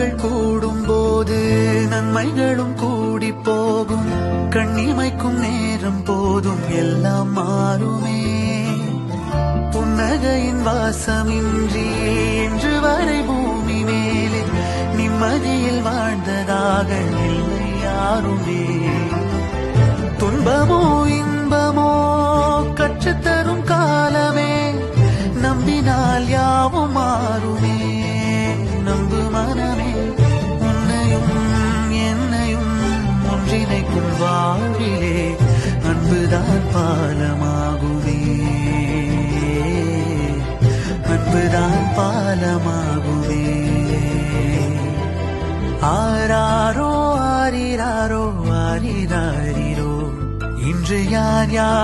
நட்புகள் கூடும் போது நன்மைகளும் கூடி போகும். கண்ணிமைக்கும் நேரம் போதும் எல்லாம் மாறுமே. புன்னகையின் வாசமின்றி இன்று வரை பூமி மேலே நிம்மதியில் வாழ்ந்ததாக இல்லை யாருமே. துன்பமோ இன்பமோ கற்றுத்தரும் காலமே, நம்பினால் யாவும் மாறுமே. நம்பு மனமே, உன்னையும் என்னையும் ஒன்றிணைக்கும் வாழ்விலே அன்புதான் பாலமாகுமே. அன்புதான் பாலமாகுமே. ஆராரோ ஆரிராரோ ஆரிராரிரோ இன்று யார் யார்